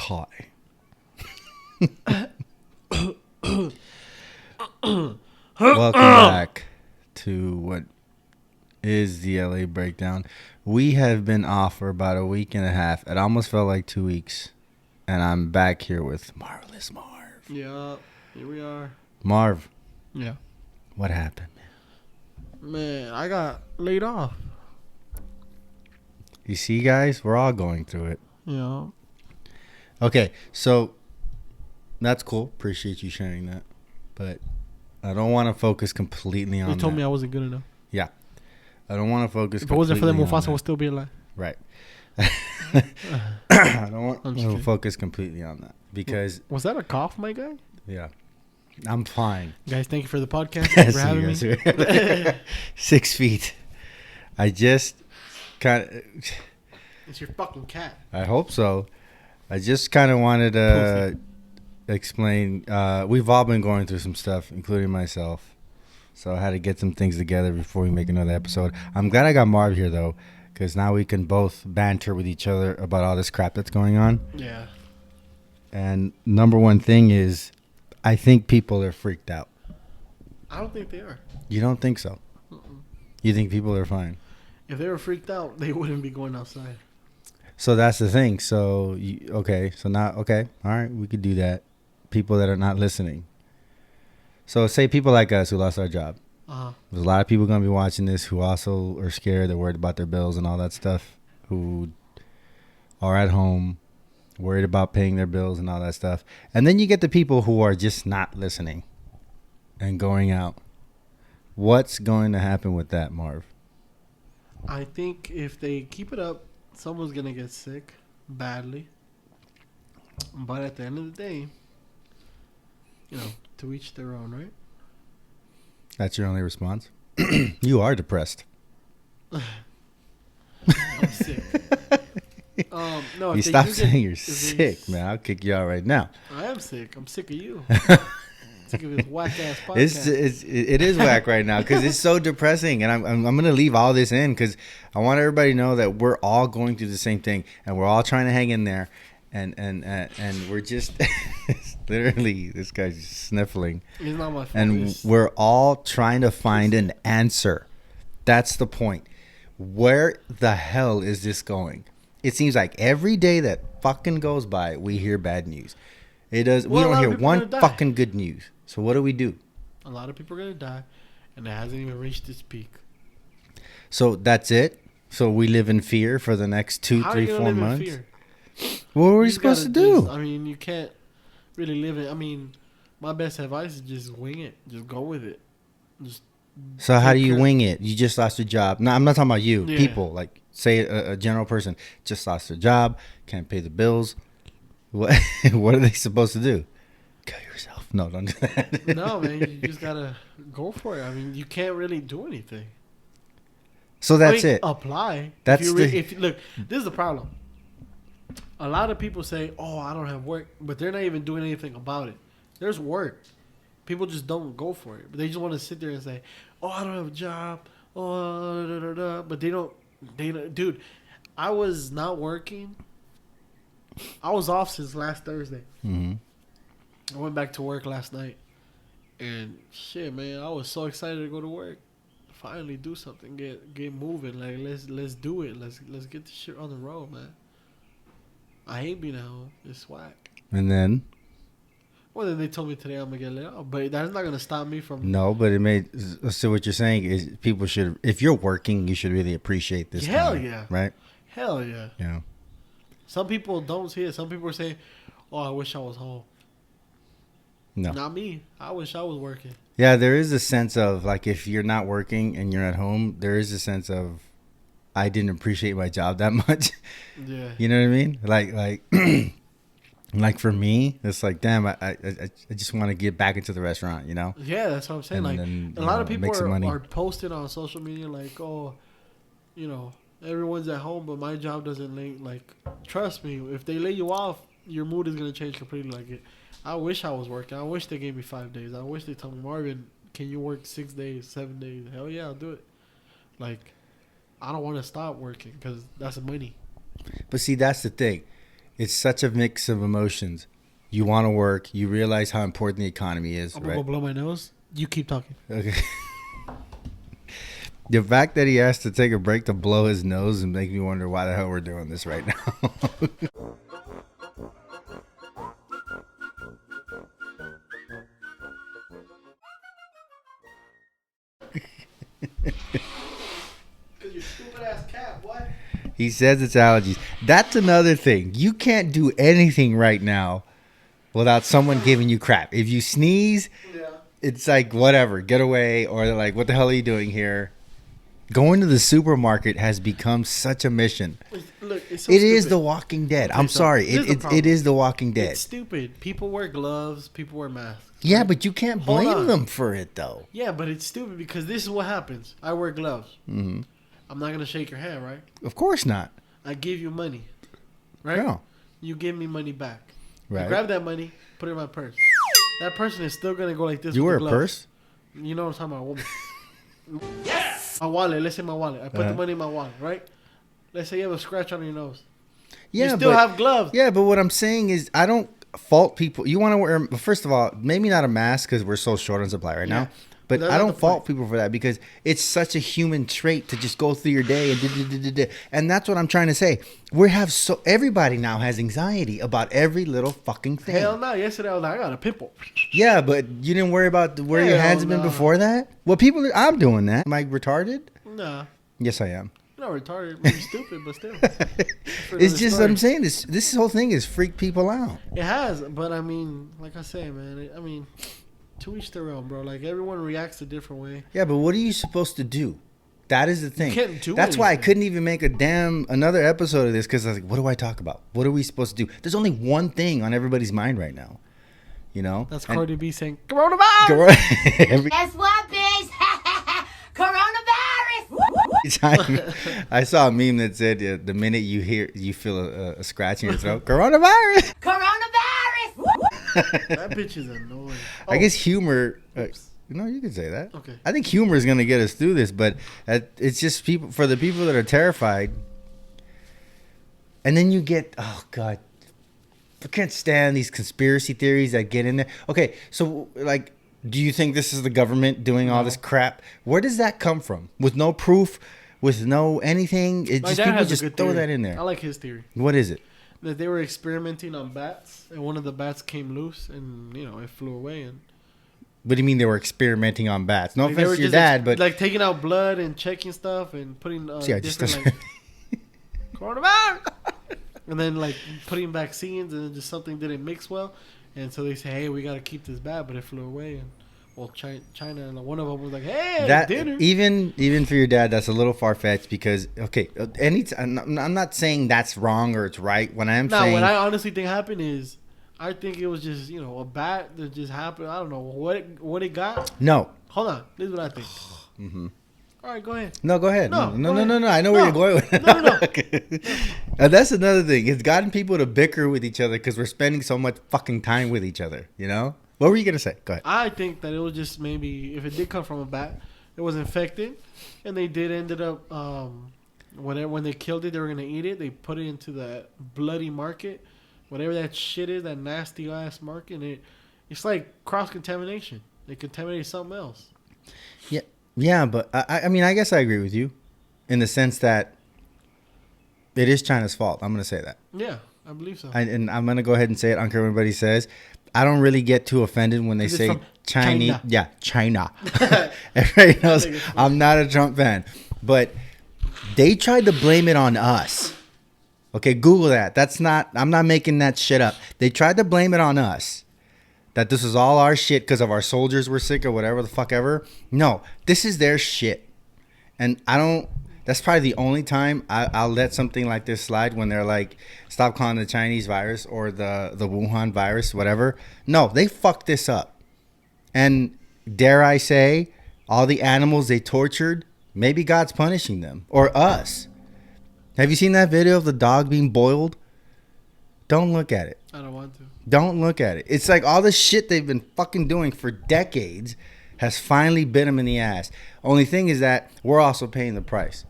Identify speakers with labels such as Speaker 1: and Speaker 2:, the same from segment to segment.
Speaker 1: high. Welcome back to what is the LA Breakdown. We have been off for about a week and a half. It almost felt like 2 weeks. And I'm back here with Marvelous Marv.
Speaker 2: Yeah, here we are.
Speaker 1: Marv.
Speaker 2: Yeah.
Speaker 1: What happened, man?
Speaker 2: Man, I got laid off.
Speaker 1: You see, guys, we're all going through it.
Speaker 2: Yeah.
Speaker 1: Okay, so that's cool. Appreciate you sharing that. But I don't want to focus completely on
Speaker 2: They told
Speaker 1: that.
Speaker 2: me I wasn't good enough.
Speaker 1: Yeah. I don't want to focus
Speaker 2: If it wasn't for them, Mufasa
Speaker 1: that.
Speaker 2: would still be alive.
Speaker 1: Right. I don't want to focus completely on that because...
Speaker 2: Was that a cough, my guy?
Speaker 1: Yeah. I'm fine.
Speaker 2: Guys, thank you for the podcast. Thank you for having me.
Speaker 1: 6 feet. I just kind of...
Speaker 2: It's your fucking cat.
Speaker 1: I hope so. I just kind of wanted to explain. We've all been going through some stuff, including myself. So I had to get some things together before we make another episode. I'm glad I got Marv here, though, because now we can both banter with each other about all this crap that's going on.
Speaker 2: Yeah.
Speaker 1: And number one thing is, I think people are freaked out.
Speaker 2: I don't think they are.
Speaker 1: You don't think so? You think people are fine?
Speaker 2: If they were freaked out, they wouldn't be going outside.
Speaker 1: So that's the thing. So, all right, we could do that. People that are not listening. So say people like us who lost our job.
Speaker 2: Uh-huh.
Speaker 1: There's a lot of people going to be watching this who also are scared. They're worried about their bills and all that stuff. Who are at home, worried about paying their bills and all that stuff. And then you get the people who are just not listening and going out. What's going to happen with that, Marv?
Speaker 2: I think if they keep it up, someone's going to get sick badly. But at the end of the day, to each their own, right?
Speaker 1: That's your only response? You are depressed.
Speaker 2: I'm sick. No,
Speaker 1: you stop saying you're sick, man. I'll kick you out right now.
Speaker 2: I am sick. I'm sick of you. Sick of this whack ass podcast.
Speaker 1: It is whack right now because it's so depressing, and I'm gonna leave all this in because I want everybody to know that we're all going through the same thing, and we're all trying to hang in there, and we're just literally this guy's just sniffling.
Speaker 2: It's not my fault.
Speaker 1: And we're all trying to find an answer. That's the point. Where the hell is this going? It seems like every day that fucking goes by, we hear bad news. It does. We don't hear one fucking good news. So what do we do?
Speaker 2: A lot of people are gonna die, and it hasn't even reached its peak.
Speaker 1: So that's it. So we live in fear for the next 2, 3, 4 months. In fear? What were we supposed to do?
Speaker 2: You can't really live it. My best advice is just wing it. Just go with it.
Speaker 1: So how do you wing it? You just lost your job. No, I'm not talking about you. Yeah. People, like, say a general person just lost their job, can't pay the bills. What are they supposed to do? Kill yourself. No, don't do that.
Speaker 2: No, man. You just got to go for it. You can't really do anything.
Speaker 1: So that's it.
Speaker 2: Apply.
Speaker 1: Look,
Speaker 2: this is the problem. A lot of people say, "Oh, I don't have work," but they're not even doing anything about it. There's work. People just don't go for it. But they just want to sit there and say, "Oh, I don't have a job." Oh, da, da, da. But they don't. Dude, I was not working. I was off since last Thursday.
Speaker 1: Mm-hmm.
Speaker 2: I went back to work last night, and shit, man, I was so excited to go to work. Finally, do something, get moving. Like let's do it. Let's get this shit on the road, man. I hate being at home. It's whack.
Speaker 1: And then?
Speaker 2: Well, then they told me today I'm gonna get laid off, but that's not gonna stop me from.
Speaker 1: No, but it made. So what you're saying is, people should, if you're working, you should really appreciate this.
Speaker 2: Hell
Speaker 1: time,
Speaker 2: yeah!
Speaker 1: Right?
Speaker 2: Hell yeah!
Speaker 1: Yeah.
Speaker 2: Some people don't see it. Some people are saying, "Oh, I wish I was home."
Speaker 1: No,
Speaker 2: not me. I wish I was working.
Speaker 1: Yeah, there is a sense of, like, if you're not working and you're at home, there is a sense of, I didn't appreciate my job that much.
Speaker 2: Yeah.
Speaker 1: You know what I mean? Like, like for me, it's like, damn, I just want to get back into the restaurant, you know?
Speaker 2: Yeah, that's what I'm saying. And then, a lot of people are posting on social media like, oh, everyone's at home, but my job doesn't like, trust me, if they lay you off, your mood is going to change completely. Like, I wish I was working. I wish they gave me 5 days. I wish they told me, Marvin, can you work 6 days, 7 days? Hell yeah, I'll do it. Like, I don't want to stop working because that's money.
Speaker 1: But see, that's the thing. It's such a mix of emotions. You want to work. You realize how important the economy is.
Speaker 2: I'm
Speaker 1: right?
Speaker 2: gonna go blow my nose. You keep talking.
Speaker 1: Okay. The fact that he has to take a break to blow his nose and make me wonder why the hell we're doing this right now.
Speaker 2: Cause your stupid ass cat. What?
Speaker 1: He says it's allergies. That's another thing. You can't do anything right now without someone giving you crap. If you sneeze,
Speaker 2: Yeah.
Speaker 1: it's like, whatever, get away. Or they're like, what the hell are you doing here? Going to the supermarket has become such a mission.
Speaker 2: Look, it's so
Speaker 1: It
Speaker 2: stupid.
Speaker 1: is The Walking Dead. I'm
Speaker 2: so
Speaker 1: sorry.
Speaker 2: here's the
Speaker 1: It
Speaker 2: problem.
Speaker 1: is The Walking Dead.
Speaker 2: It's stupid. People wear gloves. People wear masks.
Speaker 1: Yeah, but you can't
Speaker 2: Hold
Speaker 1: blame
Speaker 2: on.
Speaker 1: them for it, though.
Speaker 2: Yeah, but it's stupid because this is what happens. I wear gloves.
Speaker 1: Hmm.
Speaker 2: I'm not gonna shake your hand, right?
Speaker 1: Of course not.
Speaker 2: I give you money, right?
Speaker 1: No.
Speaker 2: You give me money back.
Speaker 1: Right.
Speaker 2: You grab that money, put it in my purse. That person is still gonna go like this.
Speaker 1: You
Speaker 2: with
Speaker 1: wear a
Speaker 2: the gloves.
Speaker 1: purse?
Speaker 2: You know what I'm talking about, woman. Yes. My wallet. Let's say my wallet. I put the money in my wallet, right? Let's say you have a scratch on your nose.
Speaker 1: Yeah,
Speaker 2: you still
Speaker 1: but,
Speaker 2: have gloves.
Speaker 1: Yeah, but what I'm saying is I don't fault people. You want to wear, first of all, maybe not a mask because we're so short on supply right now. But
Speaker 2: That's
Speaker 1: I
Speaker 2: not
Speaker 1: don't
Speaker 2: the
Speaker 1: fault
Speaker 2: point.
Speaker 1: people for that because it's such a human trait to just go through your day and and that's what I'm trying to say. Everybody now has anxiety about every little fucking thing.
Speaker 2: Hell no. Yesterday I was like, I got a pimple.
Speaker 1: Yeah, but you didn't worry about where your
Speaker 2: Hell
Speaker 1: hands have been
Speaker 2: no.
Speaker 1: before that. Well, I'm doing that. Am I retarded?
Speaker 2: Nah.
Speaker 1: Yes, I am.
Speaker 2: You're not retarded. Maybe stupid, but still.
Speaker 1: It's just what I'm saying. This whole thing has freaked people out.
Speaker 2: It has, but I mean, like I say, man. I mean, to each their own, bro. Like everyone reacts a different way.
Speaker 1: Yeah, but what are you supposed to do? That is the thing.
Speaker 2: can't do
Speaker 1: That's why I
Speaker 2: anything.
Speaker 1: couldn't even make another episode of this because I was like, what do I talk about? What are we supposed to do? There's only one thing on everybody's mind right now. You know?
Speaker 2: That's
Speaker 1: And-
Speaker 2: Cardi B saying coronavirus.
Speaker 1: Every
Speaker 3: Guess what, bitch? Coronavirus!
Speaker 1: time I saw a meme that said the minute you feel a scratch in your throat, coronavirus.
Speaker 3: Coronavirus!
Speaker 2: That bitch is annoying.
Speaker 1: I guess humor.
Speaker 2: Oops.
Speaker 1: No, you can say that.
Speaker 2: Okay.
Speaker 1: I think humor is going to get us through this, but it's just for the people that are terrified. And then you get, oh God, I can't stand these conspiracy theories that get in there. Okay, so like, do you think this is the government doing all
Speaker 2: No.
Speaker 1: this crap? Where does that come from? With no proof, with no anything? It
Speaker 2: My
Speaker 1: just
Speaker 2: dad
Speaker 1: people
Speaker 2: has
Speaker 1: just
Speaker 2: a good
Speaker 1: throw
Speaker 2: theory.
Speaker 1: that in there.
Speaker 2: I like his theory.
Speaker 1: What is it?
Speaker 2: That they were experimenting on bats, and one of the bats came loose, and it flew away. And
Speaker 1: What do you mean they were experimenting on bats? No
Speaker 2: like, they
Speaker 1: offense
Speaker 2: were
Speaker 1: to your
Speaker 2: just
Speaker 1: dad, but
Speaker 2: like taking out blood and checking stuff and putting
Speaker 1: see, I just
Speaker 2: different like coronavirus, and then like putting vaccines, and then just something didn't mix well, and so they say, hey, we got to keep this bat, but it flew away, and well, China, and one of them was like, hey,
Speaker 1: that
Speaker 2: dinner.
Speaker 1: even for your dad, that's a little far fetched because okay, I'm not saying that's wrong or it's right. When I am
Speaker 2: No,
Speaker 1: saying
Speaker 2: what I honestly think happened is, I think it was just a bat that just happened. I don't know what it got.
Speaker 1: no,
Speaker 2: Hold on, this is what I think.
Speaker 1: Mhm.
Speaker 2: All right, go ahead.
Speaker 1: no, go ahead.
Speaker 2: No,
Speaker 1: No,
Speaker 2: go
Speaker 1: no,
Speaker 2: ahead.
Speaker 1: I know where
Speaker 2: No.
Speaker 1: you're going with it.
Speaker 2: No, no.
Speaker 1: Okay. And that's another thing. It's gotten people to bicker with each other because we're spending so much fucking time with each other. You know? What were you gonna say? Go ahead.
Speaker 2: I think that it was just maybe if it did come from a bat, it was infected, and they did ended up when they killed it, they were gonna eat it. They put it into that bloody market, whatever that shit is, that nasty ass market. And it's like cross contamination. They contaminated something else.
Speaker 1: Yeah, but I mean, I guess I agree with you, in the sense that it is China's fault. I'm gonna say that.
Speaker 2: Yeah, I believe so.
Speaker 1: And I'm gonna go ahead and say it. I don't care what anybody says. I don't really get too offended when they
Speaker 2: 'Cause it's
Speaker 1: say
Speaker 2: from
Speaker 1: Chinese.
Speaker 2: China.
Speaker 1: Yeah, China. Everybody knows
Speaker 2: think it's funny.
Speaker 1: I'm not a Trump fan, but they tried to blame it on us. Okay, Google that. I'm not making that shit up. They tried to blame it on us. That this is all our shit because of our soldiers were sick or whatever the fuck ever. No, this is their shit. And that's probably the only time I'll let something like this slide, when they're like, stop calling the Chinese virus or the Wuhan virus, whatever. No, they fucked this up. And dare I say, all the animals they tortured, maybe God's punishing them or us. Have you seen that video of the dog being boiled? Don't look at it.
Speaker 2: I don't want to.
Speaker 1: Don't look at it. It's like all the shit they've been fucking doing for decades has finally bit them in the ass. Only thing is that we're also paying the price.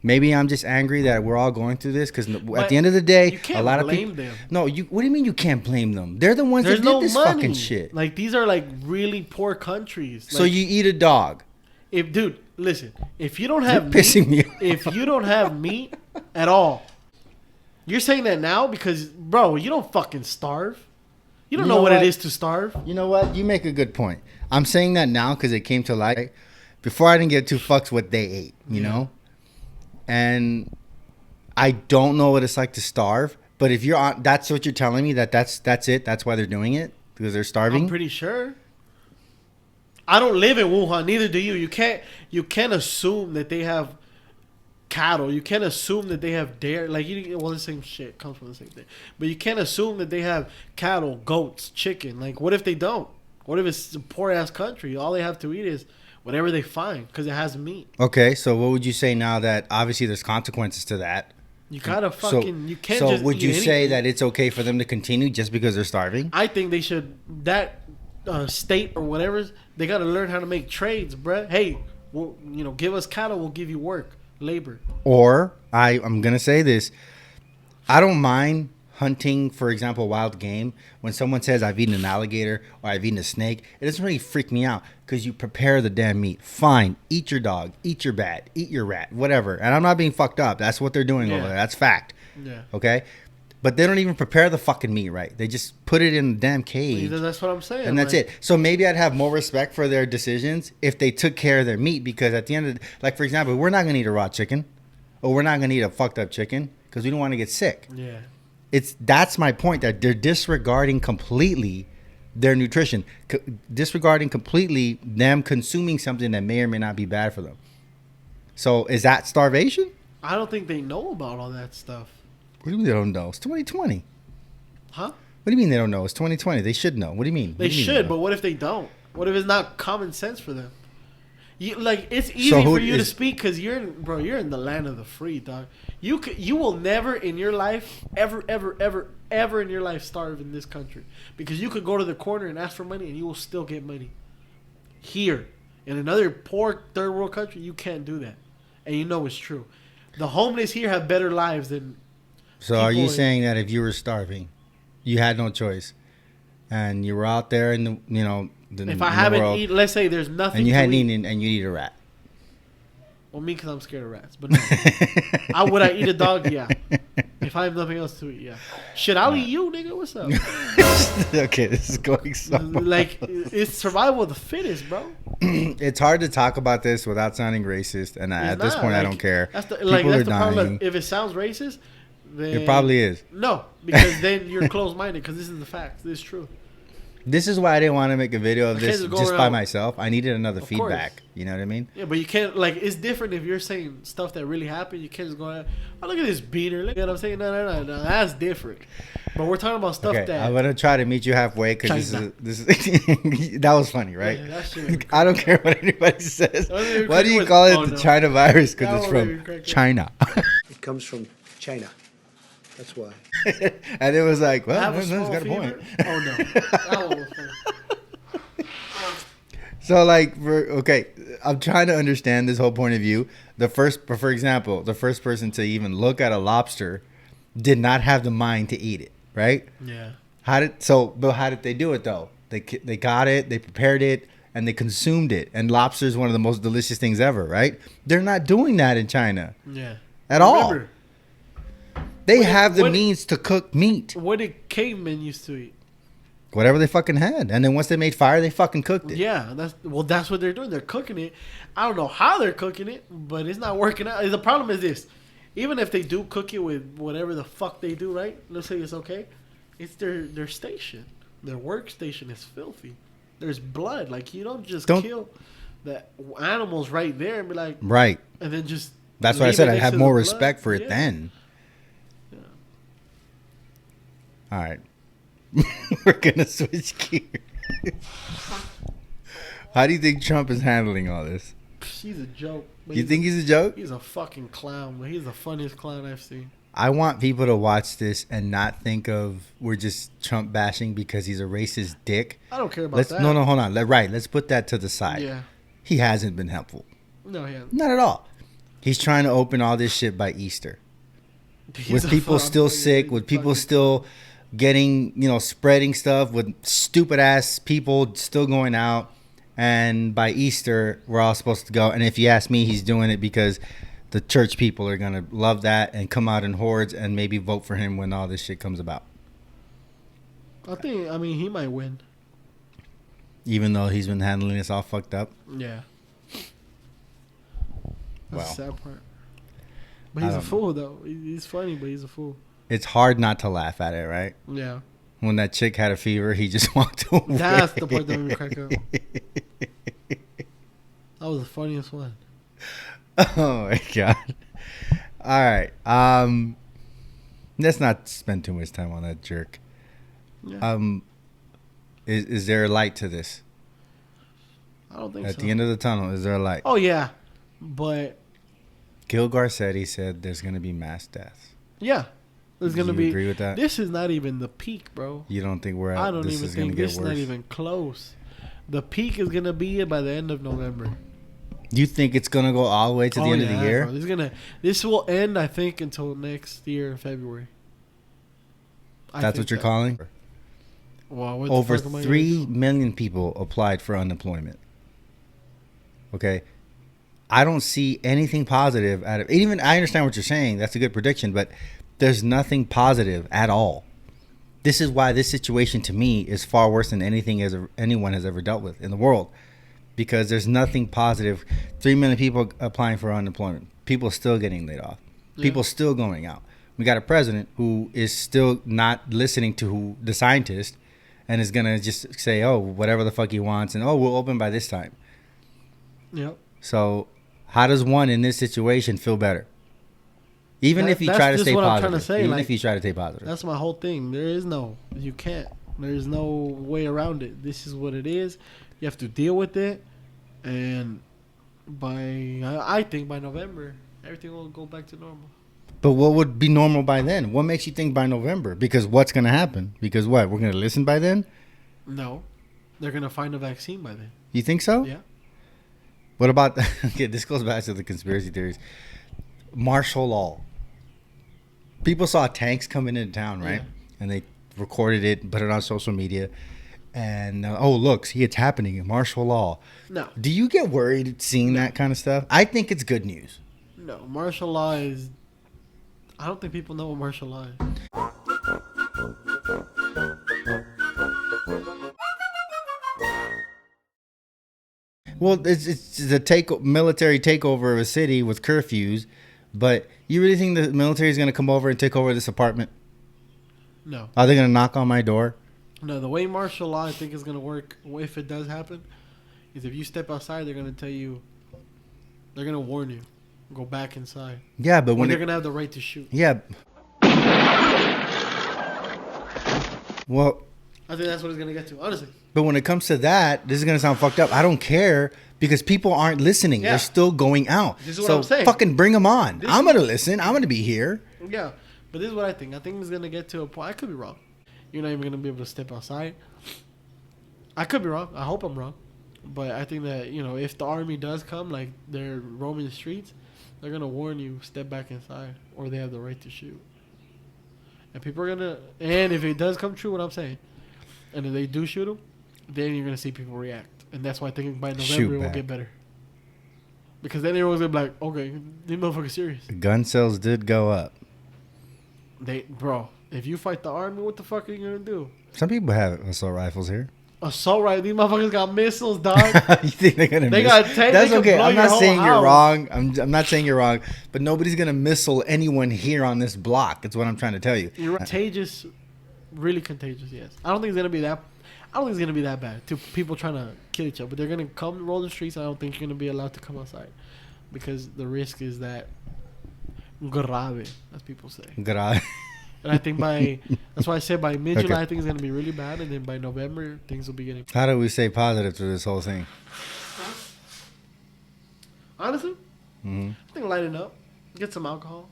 Speaker 1: Maybe I'm just angry that we're all going through this because at
Speaker 2: But
Speaker 1: the end of the day,
Speaker 2: you can't
Speaker 1: a lot of
Speaker 2: blame
Speaker 1: people.
Speaker 2: them.
Speaker 1: No, you. What do you mean you can't blame them? They're the ones
Speaker 2: There's
Speaker 1: that did
Speaker 2: no
Speaker 1: this
Speaker 2: money.
Speaker 1: fucking shit.
Speaker 2: Like these are like really poor countries.
Speaker 1: So
Speaker 2: Like,
Speaker 1: you eat a dog.
Speaker 2: if dude, listen, if you don't have
Speaker 1: You're pissing
Speaker 2: meat,
Speaker 1: me off.
Speaker 2: if you don't have meat at all, you're saying that now because bro, you don't fucking starve. You don't
Speaker 1: You
Speaker 2: know
Speaker 1: know
Speaker 2: what
Speaker 1: what?
Speaker 2: it is to starve.
Speaker 1: You know what? You make a good point. I'm saying that now because it came to light. Before I didn't get too fucks what they ate, you know? And I don't know what it's like to starve. But if you're on, that's what you're telling me, that's it. That's why they're doing it because they're starving.
Speaker 2: I'm pretty sure. I don't live in Wuhan, neither do you. You can't assume that they have cattle. You can't assume that they have dairy. Like the same shit comes from the same thing. But you can't assume that they have cattle, goats, chicken. Like, what if they don't? What if it's a poor ass country? All they have to eat is whatever they find because it has meat.
Speaker 1: Okay, so what would you say now that obviously there's consequences to that?
Speaker 2: You gotta fucking. You can't.
Speaker 1: So
Speaker 2: just
Speaker 1: would
Speaker 2: eat
Speaker 1: you say
Speaker 2: anything.
Speaker 1: that it's okay for them to continue just because they're starving?
Speaker 2: I think they should. That state or whatever, they gotta learn how to make trades, bruh. Hey, give us cattle, we'll give you work, labor.
Speaker 1: Or I'm gonna say this: I don't mind hunting, for example, wild game. When someone says I've eaten an alligator or I've eaten a snake, it doesn't really freak me out because you prepare the damn meat. Fine, eat your dog, eat your bat, eat your rat, whatever. And I'm not being fucked up. That's what they're doing over there. That's fact.
Speaker 2: Yeah.
Speaker 1: Okay. But they don't even prepare the fucking meat right. They just put it in the damn cage.
Speaker 2: That's what I'm saying.
Speaker 1: And that's it. So maybe I'd have more respect for their decisions if they took care of their meat because at the end of like, for example, we're not going to eat a raw chicken or we're not going to eat a fucked up chicken because we don't want to get sick.
Speaker 2: Yeah.
Speaker 1: That's my point that they're disregarding completely their nutrition, disregarding completely them consuming something that may or may not be bad for them. So is that starvation?
Speaker 2: I don't think they know about all that stuff.
Speaker 1: What do you mean they don't know? It's 2020.
Speaker 2: Huh?
Speaker 1: What do you mean they don't know? It's 2020. They should know. What do you mean?
Speaker 2: They should, but what if they don't? What if it's not common sense for them? It's easy for you to speak because you're in the land of the free, dog. You will never in your life ever in your life starve in this country because you could go to the corner and ask for money and you will still get money. Here in another poor third world country, you can't do that, and you know it's true. The homeless here have better lives than.
Speaker 1: So are you saying that if you were starving, you had no choice, and you were out there in the
Speaker 2: if I haven't eaten, let's say there's nothing.
Speaker 1: And you hadn't
Speaker 2: eat.
Speaker 1: eaten, and you eat a rat.
Speaker 2: Well, me because I'm scared of rats, but no. Would I eat a dog? Yeah. If I have nothing else to eat, yeah. Shit, I'll eat you, nigga. What's up?
Speaker 1: Okay, this is going so.
Speaker 2: Like it's survival of the fittest, bro.
Speaker 1: It's hard to talk about this without sounding racist, and at this point, I don't care.
Speaker 2: That's the
Speaker 1: dying.
Speaker 2: problem. If it sounds racist, then
Speaker 1: it probably is.
Speaker 2: No, because then you're closed-minded. Because this is the facts. This is true.
Speaker 1: This is why I didn't want to make a video of this just by
Speaker 2: around.
Speaker 1: myself. I needed another
Speaker 2: Of
Speaker 1: feedback.
Speaker 2: course.
Speaker 1: You know what I mean?
Speaker 2: Yeah, but you can't, like, it's different if you're saying stuff that really happened. You can't just go, oh, look at this beater. Look at what I'm saying. No. That's different. But we're talking about stuff
Speaker 1: Okay,
Speaker 2: that.
Speaker 1: I'm gonna try to meet you halfway because this is that was funny, right?
Speaker 2: Yeah, that shit
Speaker 1: I don't care what anybody says.
Speaker 2: Don't
Speaker 1: Why do you call it the China virus? Because it's from China.
Speaker 3: It comes from China. That's why.
Speaker 1: And it was like, well,
Speaker 2: Have a
Speaker 1: no,
Speaker 2: small
Speaker 1: got a point.
Speaker 2: fever? Oh, no. That one was funny.
Speaker 1: So like, I'm trying to understand this whole point of view. For example, the first person to even look at a lobster did not have the mind to eat it, right?
Speaker 2: Yeah.
Speaker 1: But how did they do it though? They got it, they prepared it, and they consumed it. And lobster is one of the most delicious things ever, right? They're not doing that in China.
Speaker 2: Yeah.
Speaker 1: At all. They have the means to cook meat.
Speaker 2: What did cavemen used to eat?
Speaker 1: Whatever they fucking had. And then once they made fire, they fucking cooked it.
Speaker 2: Yeah, that's what they're doing. They're cooking it. I don't know how they're cooking it, but it's not working out. The problem is this. Even if they do cook it with whatever the fuck they do, right? Let's say it's okay. It's their station. Their workstation is filthy. There's blood. Like, you don't kill the animals right there and be like...
Speaker 1: Right.
Speaker 2: And then just...
Speaker 1: That's why I said I'd have more respect for it then.
Speaker 2: Yeah.
Speaker 1: All right. We're going to switch gears. How do you think Trump is handling all this?
Speaker 2: He's a joke.
Speaker 1: You think he's a joke?
Speaker 2: He's a fucking clown. But he's the funniest clown I've seen.
Speaker 1: I want people to watch this and not think of we're just Trump bashing because he's a racist dick.
Speaker 2: I don't care about that.
Speaker 1: No, hold on. Let's put that to the side.
Speaker 2: Yeah.
Speaker 1: He hasn't been helpful.
Speaker 2: No, he hasn't.
Speaker 1: Not at all. He's trying to open all this shit by Easter.
Speaker 2: He's
Speaker 1: With
Speaker 2: a
Speaker 1: people
Speaker 2: fuck-
Speaker 1: still sick, with people still getting, spreading stuff, with stupid ass people still going out. And by Easter, we're all supposed to go. And if you ask me, he's doing it because the church people are going to love that and come out in hordes and maybe vote for him when all this shit comes about.
Speaker 2: I mean, he might win.
Speaker 1: Even though he's been handling this all fucked up.
Speaker 2: Yeah. That's
Speaker 1: Well.
Speaker 2: the sad part. But he's a fool, though. He's funny, but he's a fool.
Speaker 1: It's hard not to laugh at it, right?
Speaker 2: Yeah.
Speaker 1: When that chick had a fever, he just walked away.
Speaker 2: That's the part that made me crack up. That was the funniest one.
Speaker 1: Oh my god! All right, let's not spend too much time on that jerk.
Speaker 2: Yeah.
Speaker 1: Is there a light to this?
Speaker 2: I don't think
Speaker 1: At
Speaker 2: so.
Speaker 1: the end of the tunnel, is there a light?
Speaker 2: Oh, yeah. But,
Speaker 1: Gil Garcetti said there's going to be mass deaths.
Speaker 2: yeah. There's going to
Speaker 1: Do
Speaker 2: be.
Speaker 1: you agree with that?
Speaker 2: This is not even the peak, bro.
Speaker 1: You don't think we're at?
Speaker 2: I don't
Speaker 1: this
Speaker 2: even
Speaker 1: is gonna
Speaker 2: think
Speaker 1: get
Speaker 2: this is not
Speaker 1: worse?
Speaker 2: even close. The peak is going to be by the end of November.
Speaker 1: You think it's going to go all the way to the end of the year?
Speaker 2: Bro. This will end, I think, until next year, February.
Speaker 1: That's what you're calling?
Speaker 2: Well, what the
Speaker 1: Over
Speaker 2: fuck am I gonna
Speaker 1: 3
Speaker 2: do?
Speaker 1: million people applied for unemployment. Okay. I don't see anything positive out of even. I understand what you're saying. That's a good prediction, but there's nothing positive at all. This is why this situation to me is far worse than anything anyone has ever dealt with in the world, because there's nothing positive. 3 million people applying for unemployment. People still getting laid off.
Speaker 2: Yeah.
Speaker 1: People still going out. We got a president who is still not listening to the scientist and is going to just say, oh, whatever the fuck he wants. And, oh, we'll open by this time.
Speaker 2: Yep.
Speaker 1: So how does one in this situation feel better? Even if you
Speaker 2: That's
Speaker 1: try to
Speaker 2: just
Speaker 1: stay
Speaker 2: what I'm
Speaker 1: positive.
Speaker 2: trying to say,
Speaker 1: Even
Speaker 2: like,
Speaker 1: if you try to stay positive.
Speaker 2: That's my whole thing. You can't. There's no way around it. This is what it is. You have to deal with it. And I think by November, everything will go back to normal.
Speaker 1: But what would be normal by then? What makes you think by November? Because what's going to happen? Because what? We're going to listen by then?
Speaker 2: No. They're going to find a vaccine by then.
Speaker 1: You think so?
Speaker 2: Yeah.
Speaker 1: What about... Okay, this goes back to the conspiracy theories. Martial law. People saw tanks coming into town, right?
Speaker 2: Yeah.
Speaker 1: And they recorded it, put it on social media. And, oh, look, see, it's happening in martial law.
Speaker 2: No.
Speaker 1: Do you get worried seeing that kind of stuff? I think it's good news.
Speaker 2: No. Martial law is... I don't think people know what martial law is.
Speaker 1: Well, it's a military takeover of a city with curfews, but you really think the military is going to come over and take over this apartment?
Speaker 2: No.
Speaker 1: Are they going to knock on my door?
Speaker 2: No, the way martial law I think is going to work, if it does happen, is if you step outside, they're going to tell you, they're going to warn you, go back inside.
Speaker 1: Yeah, but when
Speaker 2: they're going to have the right to shoot.
Speaker 1: Yeah. Well,
Speaker 2: I think that's what it's going to get to, honestly.
Speaker 1: but when it comes to that, this is going to sound fucked up. I don't care because people aren't listening.
Speaker 2: Yeah.
Speaker 1: They're still going out.
Speaker 2: This is what
Speaker 1: so
Speaker 2: I'm saying.
Speaker 1: Fucking bring them on.
Speaker 2: This
Speaker 1: I'm going to listen. I'm going to be here.
Speaker 2: Yeah, but this is what I think. I think it's going to get to a point. I could be wrong. You're not even going to be able to step outside. I could be wrong. I hope I'm wrong. But I think that, if the army does come, like they're roaming the streets, they're going to warn you, step back inside, or they have the right to shoot. And people are going to, and if it does come true, what I'm saying, and if they do shoot them, then you're going to see people react. And that's why I think by November
Speaker 1: Shoot
Speaker 2: it will
Speaker 1: back.
Speaker 2: get better. Because then everyone's going to be like, okay, these motherfuckers serious.
Speaker 1: Gun sales did go up.
Speaker 2: Bro, if you fight the army, what the fuck are you going to do?
Speaker 1: Some people have assault rifles here.
Speaker 2: Assault right? These motherfuckers got missiles, dog.
Speaker 1: You think they're gonna?
Speaker 2: They
Speaker 1: miss?
Speaker 2: got tank-
Speaker 1: That's
Speaker 2: they can
Speaker 1: okay.
Speaker 2: blow
Speaker 1: I'm
Speaker 2: your
Speaker 1: not
Speaker 2: whole
Speaker 1: saying you're
Speaker 2: house.
Speaker 1: wrong. I'm not saying you're wrong. But nobody's gonna missile anyone here on this block. That's what I'm trying to tell you.
Speaker 2: You're contagious, really contagious. Yes, I don't think it's gonna be that. I don't think it's gonna be that bad to people trying to kill each other. But they're gonna come roll the streets. I don't think you're gonna be allowed to come outside because the risk is that grave, as people say.
Speaker 1: Gra-
Speaker 2: And I think that's why I said by mid-July,
Speaker 1: Okay.
Speaker 2: I think it's gonna be really bad, and then by November, things will be getting.
Speaker 1: How do we stay positive through this whole thing?
Speaker 2: Honestly,
Speaker 1: Hmm.
Speaker 2: I think lighten up, get some alcohol,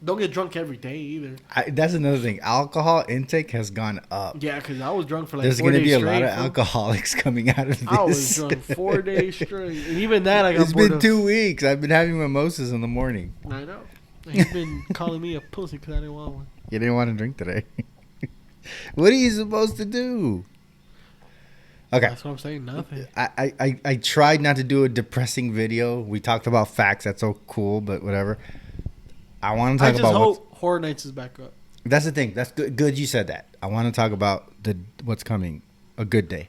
Speaker 2: Don't get drunk every day either.
Speaker 1: That's another thing. Alcohol intake has gone up.
Speaker 2: Yeah, because I was drunk for like
Speaker 1: There's
Speaker 2: 4
Speaker 1: going to
Speaker 2: days
Speaker 1: be a lot
Speaker 2: straight,
Speaker 1: of
Speaker 2: fool.
Speaker 1: alcoholics coming out of this.
Speaker 2: I was drunk 4 days straight. And even that, I got
Speaker 1: It's
Speaker 2: bored
Speaker 1: been
Speaker 2: of.
Speaker 1: 2 weeks. I've been having mimosas in the morning.
Speaker 2: I know. He's been calling me a pussy because I didn't want one.
Speaker 1: You didn't want to drink today. What are you supposed to do? Okay.
Speaker 2: That's what I'm saying. Nothing.
Speaker 1: I tried not to do a depressing video. We talked about facts. That's so cool, but whatever. I want to
Speaker 2: I
Speaker 1: talk
Speaker 2: just
Speaker 1: about
Speaker 2: hope Horror Nights is back up.
Speaker 1: that's the thing. That's good. Good you said that. I want to talk about what's coming. A good day.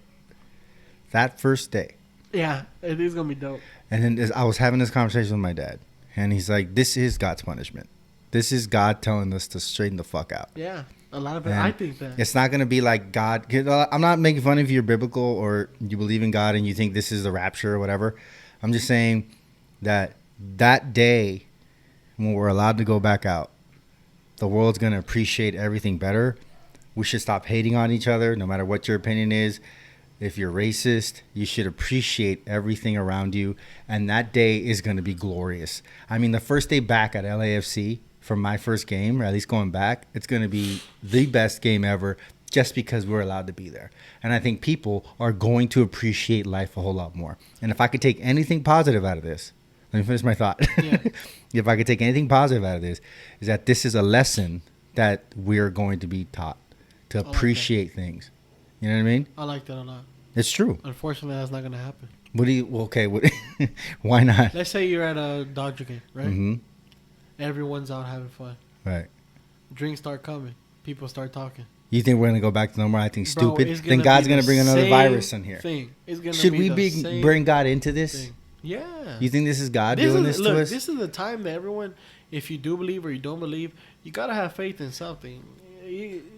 Speaker 1: That first day.
Speaker 2: Yeah, it is gonna be dope.
Speaker 1: And then I was having this conversation with my dad, and he's like, "This is God's punishment. This is God telling us to straighten the fuck out."
Speaker 2: Yeah, a lot of it.
Speaker 1: And
Speaker 2: I think that.
Speaker 1: it's not going to be like God. 'Cause I'm not making fun of you. You're biblical or you believe in God and you think this is the rapture or whatever. I'm just saying that day when we're allowed to go back out, the world's going to appreciate everything better. We should stop hating on each other, no matter what your opinion is. If you're racist, you should appreciate everything around you. And that day is going to be glorious. I mean, the first day back at LAFC from my first game, or at least going back, it's going to be the best game ever just because we're allowed to be there. And I think people are going to appreciate life a whole lot more. And if I could take anything positive out of this, let me finish my thought.
Speaker 2: Yeah.
Speaker 1: If I could take anything positive out of this, is that this is a lesson that we're going to be taught to
Speaker 2: like that.
Speaker 1: appreciate things. You know what I mean?
Speaker 2: I like that a lot.
Speaker 1: It's true.
Speaker 2: Unfortunately, that's not gonna happen.
Speaker 1: What do you? Well, okay. What, why not?
Speaker 2: Let's say you're at a Dodger game, right?
Speaker 1: Mm-hmm.
Speaker 2: Everyone's out having fun.
Speaker 1: Right.
Speaker 2: Drinks start coming. People start talking.
Speaker 1: You think we're gonna go back to normal? I think
Speaker 2: Bro,
Speaker 1: stupid.
Speaker 2: it's
Speaker 1: Then
Speaker 2: gonna
Speaker 1: God's
Speaker 2: be
Speaker 1: gonna
Speaker 2: the
Speaker 1: bring another
Speaker 2: same
Speaker 1: virus in here.
Speaker 2: Thing. It's gonna
Speaker 1: Should
Speaker 2: be
Speaker 1: we
Speaker 2: the
Speaker 1: be
Speaker 2: same
Speaker 1: bring God into this?
Speaker 2: thing. Yeah.
Speaker 1: You think this is God doing this
Speaker 2: look,
Speaker 1: to us?
Speaker 2: This is the time that everyone, if you do believe or you don't believe, you gotta have faith in something.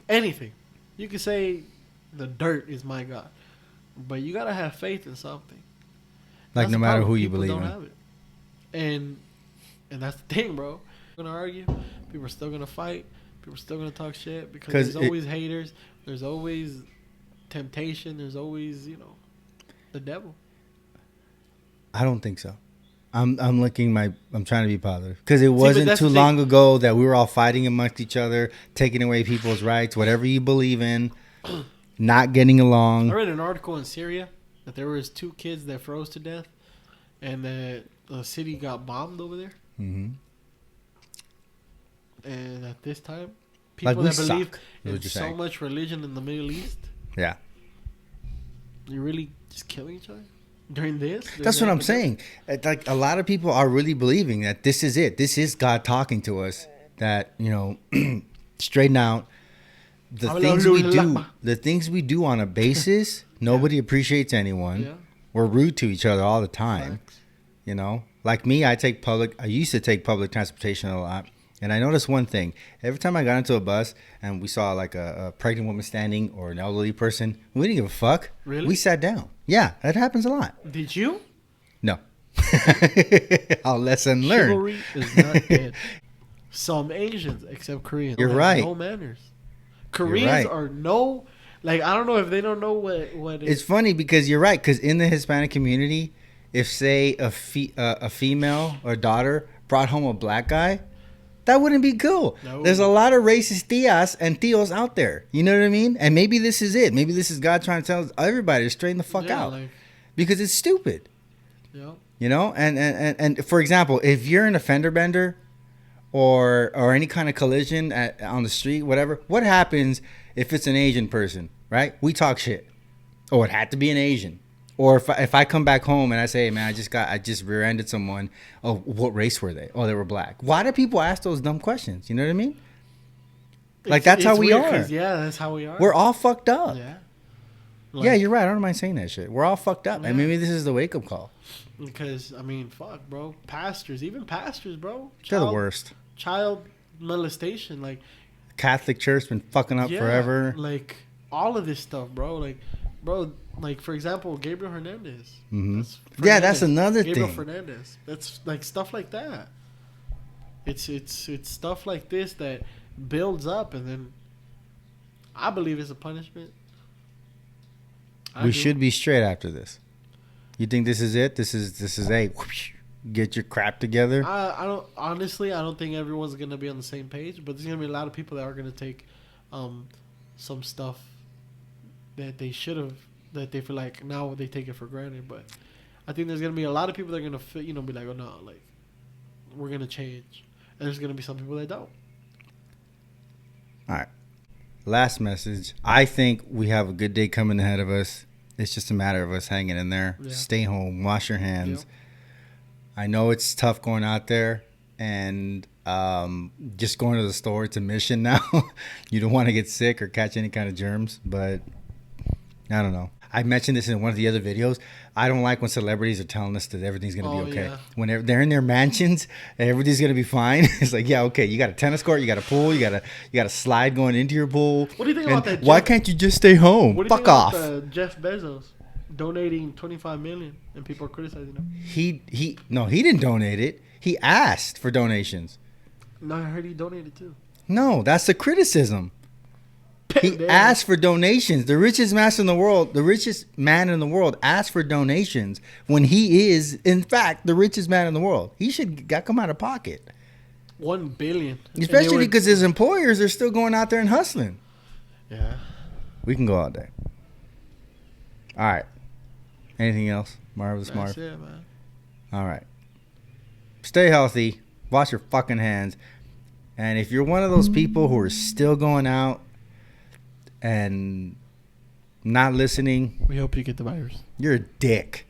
Speaker 2: Anything. You can say the dirt is my God, but you gotta have faith in something.
Speaker 1: Like
Speaker 2: That's
Speaker 1: no
Speaker 2: the
Speaker 1: matter
Speaker 2: problem.
Speaker 1: who you
Speaker 2: People
Speaker 1: believe
Speaker 2: don't
Speaker 1: in.
Speaker 2: have it. And that's the thing, bro. We're gonna argue. People are still gonna fight. People are still gonna talk shit because
Speaker 1: 'Cause
Speaker 2: there's always haters. There's always temptation. There's always the devil.
Speaker 1: I don't think so. I'm trying to be positive because it
Speaker 2: but
Speaker 1: wasn't
Speaker 2: that's
Speaker 1: too
Speaker 2: the thing.
Speaker 1: long ago that we were all fighting amongst each other, taking away people's rights, whatever you believe in, not getting
Speaker 2: I
Speaker 1: along.
Speaker 2: read an article in Syria that there was 2 kids that froze to death, and that the city got bombed over there.
Speaker 1: Mm-hmm.
Speaker 2: And at this time,
Speaker 1: Like,
Speaker 2: people
Speaker 1: we
Speaker 2: that believe
Speaker 1: suck, is
Speaker 2: in
Speaker 1: what you're
Speaker 2: so
Speaker 1: saying.
Speaker 2: much religion in the Middle East,
Speaker 1: Yeah.
Speaker 2: you're really just killing each other during this.
Speaker 1: That's what I'm saying. Like a lot of people are really believing that this is it. This is God talking to us. That straighten out the things we do. The things we do on a basis. Nobody appreciates anyone.
Speaker 2: Yeah.
Speaker 1: We're rude to each other all the time.
Speaker 2: Facts.
Speaker 1: Like me, I used to take public transportation a lot. And I noticed one thing. Every time I got into a bus and we saw like a pregnant woman standing or an elderly person, we didn't give a fuck.
Speaker 2: Really?
Speaker 1: We sat down. Yeah, that happens a lot.
Speaker 2: Did you?
Speaker 1: No. I'll lesson learn.
Speaker 2: Chivalry is not dead. Some Asians, except Koreans,
Speaker 1: You're
Speaker 2: have
Speaker 1: right.
Speaker 2: no manners. Koreans
Speaker 1: right.
Speaker 2: are no, like I don't know if they don't know what
Speaker 1: It's funny because you're right. Because in the Hispanic community, if say a female or daughter brought home a black guy, that wouldn't be cool.
Speaker 2: No.
Speaker 1: There's a lot of racist tias and tios out there. You know what I mean? And maybe this is it. Maybe this is God trying to tell everybody to straighten the fuck out
Speaker 2: Like,
Speaker 1: because it's stupid.
Speaker 2: yeah.
Speaker 1: And for example, if you're an offender bender or any kind of collision on the street, whatever, what happens if it's an Asian person, right? We talk shit. Oh, it had to be an Asian. Or if I come back home and I say, hey, man, I just rear-ended someone. Oh, what race were they? Oh, they were black. Why do people ask those dumb questions? You know what I mean? Like, that's how we
Speaker 2: weird
Speaker 1: are.
Speaker 2: 'cause, yeah, that's how we are.
Speaker 1: We're all fucked up.
Speaker 2: Yeah.
Speaker 1: Yeah, you're right. I don't mind saying that shit. We're all fucked up.
Speaker 2: Yeah.
Speaker 1: And maybe this is the wake-up call.
Speaker 2: Because, I mean, fuck, bro. Even pastors, bro.
Speaker 1: They're the worst.
Speaker 2: Child molestation. Like,
Speaker 1: Catholic Church been fucking up
Speaker 2: yeah,
Speaker 1: forever.
Speaker 2: Like, all of this stuff, bro. Like, for example, Gabriel Hernandez.
Speaker 1: Mhm.
Speaker 2: That's
Speaker 1: That's another
Speaker 2: Gabriel
Speaker 1: thing.
Speaker 2: Fernandez. That's, like, stuff like that. It's stuff like this that builds up, and then I believe it's a punishment.
Speaker 1: We should be straight after this. You think this is it? This is a whoosh. get your crap together.
Speaker 2: I don't honestly. I don't think everyone's gonna be on the same page, but there's gonna be a lot of people that are gonna take some stuff that they should have, that they feel like now they take it for granted. But I think there's gonna be a lot of people that are gonna be like, oh no, like we're gonna change, and there's gonna be some people that don't.
Speaker 1: All right. Last message. I think we have a good day coming ahead of us. It's just a matter of us hanging in there.
Speaker 2: Yeah.
Speaker 1: Stay home. Wash your hands.
Speaker 2: Yep.
Speaker 1: I know it's tough going out there, and just going to the store, it's a mission now. You don't want to get sick or catch any kind of germs, but I don't know. I mentioned this in one of the other videos. I don't like when celebrities are telling us that everything's going to be okay.
Speaker 2: Yeah.
Speaker 1: When they're in their mansions, everything's going to be fine. It's like, yeah, okay, you got a tennis court, you got a pool, you got a slide going into your pool.
Speaker 2: What do you think about that?
Speaker 1: Why can't you just stay home?
Speaker 2: What do you
Speaker 1: Fuck
Speaker 2: think
Speaker 1: off.
Speaker 2: about Jeff Bezos donating $25 million and people are criticizing him?
Speaker 1: He didn't donate it. He asked for donations.
Speaker 2: No, I heard he donated too.
Speaker 1: No, that's the criticism. He
Speaker 2: Damn.
Speaker 1: asked for donations. The richest man in the world asked for donations when he is, in fact, the richest man in the world. He should come out of pocket.
Speaker 2: $1 billion.
Speaker 1: Especially because his employers are still going out there and hustling.
Speaker 2: Yeah.
Speaker 1: We can go all day. All right. Anything else? Marvelous Marv?
Speaker 2: That's it, man.
Speaker 1: All right. Stay healthy. Wash your fucking hands. And if you're one of those people who are still going out and not listening,
Speaker 2: We hope you get the virus.
Speaker 1: you're a dick.